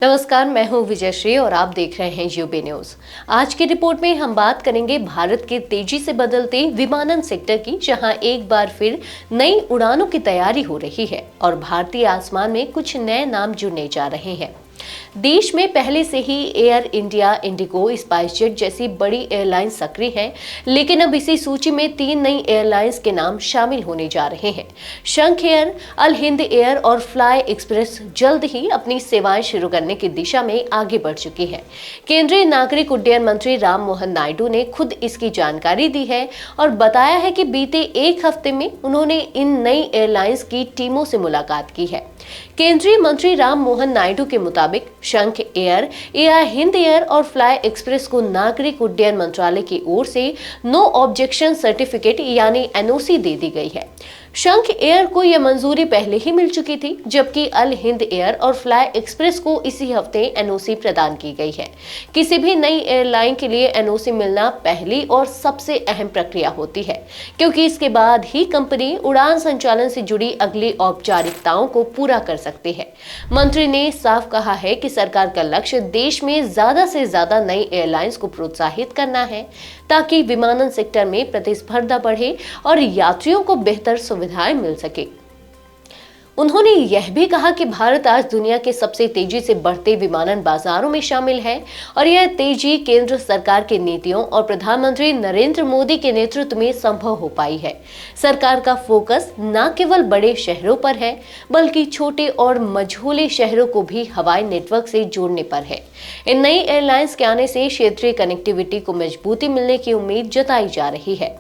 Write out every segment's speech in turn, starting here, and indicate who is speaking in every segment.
Speaker 1: नमस्कार, मैं हूं विजयश्री और आप देख रहे हैं यूबी न्यूज। आज की रिपोर्ट में हम बात करेंगे भारत के तेजी से बदलते विमानन सेक्टर की, जहां एक बार फिर नई उड़ानों की तैयारी हो रही है और भारतीय आसमान में कुछ नए नाम जुड़ने जा रहे हैं। देश में पहले से ही एयर इंडिया, इंडिगो, स्पाइसजेट जैसी बड़ी एयरलाइन सक्रिय हैं, लेकिन अब इसी सूची में 3 नई एयरलाइंस के नाम शामिल होने जा रहे हैं। शंख एयर, अल हिंद एयर और फ्लाई एक्सप्रेस जल्द ही अपनी सेवाएं शुरू करने की दिशा में आगे बढ़ चुकी है। केंद्रीय नागरिक उड्डयन मंत्री राम मोहन नायडू ने खुद इसकी जानकारी दी है और बताया है कि बीते एक हफ्ते में उन्होंने इन नई एयरलाइंस की टीमों से मुलाकात की है। केंद्रीय मंत्री राम मोहन नायडू के मुताबिक शंख एयर, एयर हिंद एयर और फ्लाई एक्सप्रेस को नागरिक उड्डयन मंत्रालय की ओर से नो ऑब्जेक्शन सर्टिफिकेट यानी एनओसी दे दी गई है। शंख एयर को यह मंजूरी पहले ही मिल चुकी थी, जबकि अल हिंद एयर और फ्लाई एक्सप्रेस को इसी हफ्ते एनओसी प्रदान की गई है। किसी भी नई एयरलाइन के लिए एनओसी मिलना पहली और सबसे अहम प्रक्रिया होती है, क्योंकि इसके बाद ही कंपनी उड़ान संचालन से जुड़ी अगली औपचारिकताओं को पूरा कर सकती है। मंत्री ने साफ कहा है कि सरकार का लक्ष्य देश में ज्यादा से ज्यादा नई एयरलाइंस को प्रोत्साहित करना है, ताकि विमानन सेक्टर में प्रतिस्पर्धा बढ़े और यात्रियों को बेहतर सुविधाएं मिल सके। उन्होंने यह भी कहा कि भारत आज दुनिया के सबसे तेजी से बढ़ते विमानन बाजारों में शामिल है और यह तेजी केंद्र सरकार की नीतियों और प्रधानमंत्री नरेंद्र मोदी के नेतृत्व में संभव हो पाई है। सरकार का फोकस न केवल बड़े शहरों पर है, बल्कि छोटे और मझोले शहरों को भी हवाई नेटवर्क से जोड़ने पर है। इन नई एयरलाइंस के आने से क्षेत्रीय कनेक्टिविटी को मजबूती मिलने की उम्मीद जताई जा रही है।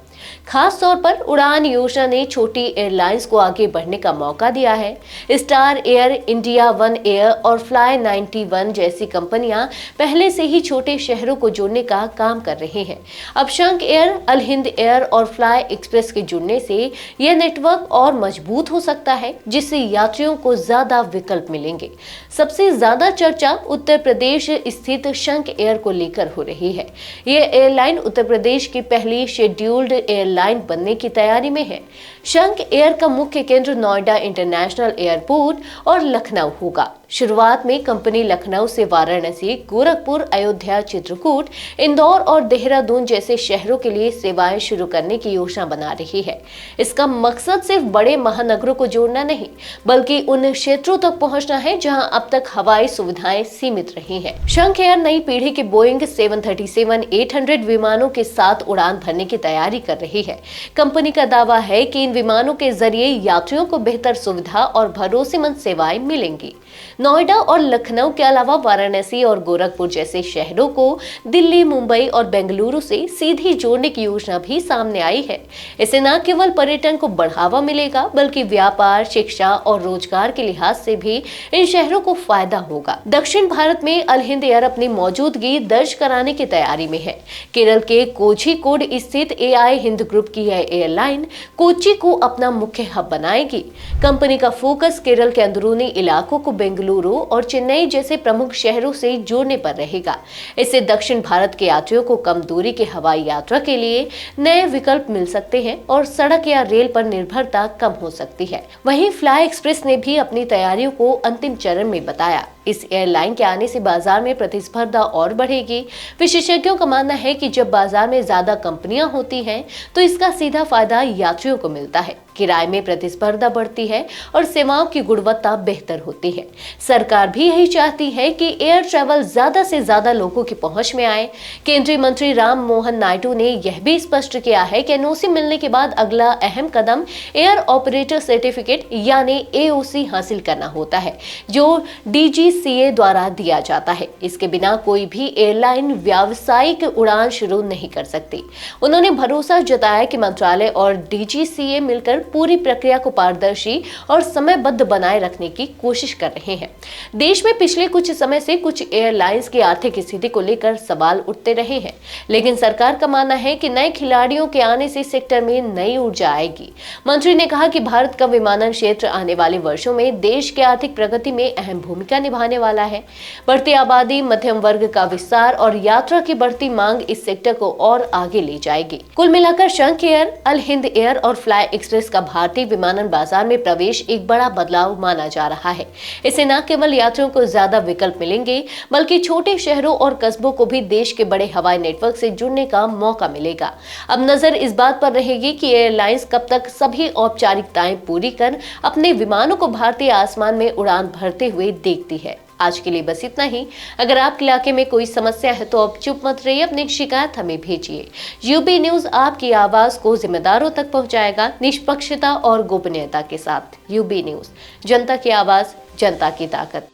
Speaker 1: खास तौर पर उड़ान योजना ने छोटी एयरलाइंस को आगे बढ़ने का मौका दिया है। Star air, India one air और फ्लाई 91 जैसी कंपनियां पहले से ही छोटे शहरों को जोड़ने का काम कर रही हैं। अब शंख एयर, अल हिंद एयर और फ्लाई एक्सप्रेस के जुड़ने से यह नेटवर्क और मजबूत हो सकता है, जिससे यात्रियों को ज्यादा विकल्प मिलेंगे। सबसे ज्यादा चर्चा उत्तर प्रदेश स्थित शंख एयर को लेकर हो रही है। यह एयरलाइन उत्तर प्रदेश की पहली शेड्यूल्ड एयरलाइन बनने की तैयारी में है। शंख एयर का मुख्य केंद्र नोएडा इंटरनेशनल एयरपोर्ट और लखनऊ होगा। शुरुआत में कंपनी लखनऊ से वाराणसी, गोरखपुर, अयोध्या, चित्रकूट, इंदौर और देहरादून जैसे शहरों के लिए सेवाएं शुरू करने की योजना बना रही है। इसका मकसद सिर्फ बड़े महानगरों को जोड़ना नहीं, बल्कि उन क्षेत्रों तक पहुंचना है जहां अब तक हवाई सुविधाएं सीमित रही हैं। शंख एयर नई पीढ़ी के बोइंग 737-800 विमानों के साथ उड़ान भरने की तैयारी कर रही है। कंपनी का दावा है कि इन विमानों के जरिए यात्रियों को बेहतर सुविधा और भरोसेमंद सेवाएं मिलेंगी। नोएडा और लखनऊ के अलावा वाराणसी और गोरखपुर जैसे शहरों को दिल्ली, मुंबई और बेंगलुरु से सीधी जोड़ने की योजना भी सामने आई है। इससे न केवल पर्यटन को बढ़ावा मिलेगा, बल्कि व्यापार, शिक्षा और रोजगार के लिहाज से भी इन शहरों को फायदा होगा। दक्षिण भारत में अल हिंद एयर अपनी मौजूदगी दर्ज कराने की तैयारी में है। केरल के कोझिकोड स्थित एआई हिंद ग्रुप की यह एयरलाइन कोच्चि को अपना मुख्य हब बनाएगी। कंपनी का फोकस केरल के अंदरूनी इलाकों को बेंगलुरु और चेन्नई जैसे प्रमुख शहरों से जोड़ने पर रहेगा। इससे दक्षिण भारत के यात्रियों को कम दूरी के हवाई यात्रा के लिए नए विकल्प मिल सकते हैं और सड़क या रेल पर निर्भरता कम हो सकती है। वहीं फ्लाई एक्सप्रेस ने भी अपनी तैयारियों को अंतिम चरण में बताया। इस एयरलाइन के आने से बाजार में प्रतिस्पर्धा और बढ़ेगी। विशेषज्ञों का मानना है कि जब बाजार में ज्यादा कंपनियां होती हैं, तो इसका सीधा फायदा यात्रियों को मिलता है। किराए में प्रतिस्पर्धा बढ़ती है और सेवाओं की गुणवत्ता बेहतर होती है। सरकार भी यही चाहती है कि एयर ट्रैवल ज्यादा से ज्यादा लोगों की पहुंच में आए। केंद्रीय मंत्री राम मोहन नायडू ने यह भी स्पष्ट किया है कि एनओसी मिलने के बाद अगला अहम कदम एयर ऑपरेटर सर्टिफिकेट यानी एओसी हासिल करना होता है, जो डीजीसीए द्वारा दिया जाता है। इसके बिना कोई भी एयरलाइन व्यावसायिक उड़ान शुरू नहीं कर सकती। उन्होंने भरोसा जताया कि मंत्रालय और डीजीसीए मिलकर पूरी प्रक्रिया को पारदर्शी और समयबद्ध बनाए रखने की कोशिश कर रहे हैं। देश में पिछले कुछ समय से कुछ एयरलाइंस की आर्थिक स्थिति को लेकर सवाल उठते रहे हैं, लेकिन सरकार का मानना है कि नए खिलाड़ियों के आने से सेक्टर में नई ऊर्जा आएगी। मंत्री ने कहा कि भारत का विमानन क्षेत्र आने वाले वर्षों में देश की आर्थिक प्रगति में अहम भूमिका निभाने वाला है। बढ़ती आबादी, मध्यम वर्ग का विस्तार और यात्रा की बढ़ती मांग इस सेक्टर को और आगे ले जाएगी। कुल मिलाकर शंख एयर, अल हिंद एयर और फ्लाई एक्सप्रेस का का भारतीय विमानन बाजार में प्रवेश एक बड़ा बदलाव माना जा रहा है। इससे न केवल यात्रियों को ज्यादा विकल्प मिलेंगे, बल्कि छोटे शहरों और कस्बों को भी देश के बड़े हवाई नेटवर्क से जुड़ने का मौका मिलेगा। अब नजर इस बात पर रहेगी कि एयरलाइंस कब तक सभी औपचारिकताएं पूरी कर अपने विमानों को भारतीय आसमान में उड़ान भरते हुए देखती है। आज के लिए बस इतना ही। अगर आपके इलाके में कोई समस्या है तो आप चुप मत रहिए, अपनी शिकायत हमें भेजिए। यूबी न्यूज आपकी आवाज को जिम्मेदारों तक पहुंचाएगा, निष्पक्षता और गोपनीयता के साथ। यूबी न्यूज, जनता की आवाज, जनता की ताकत।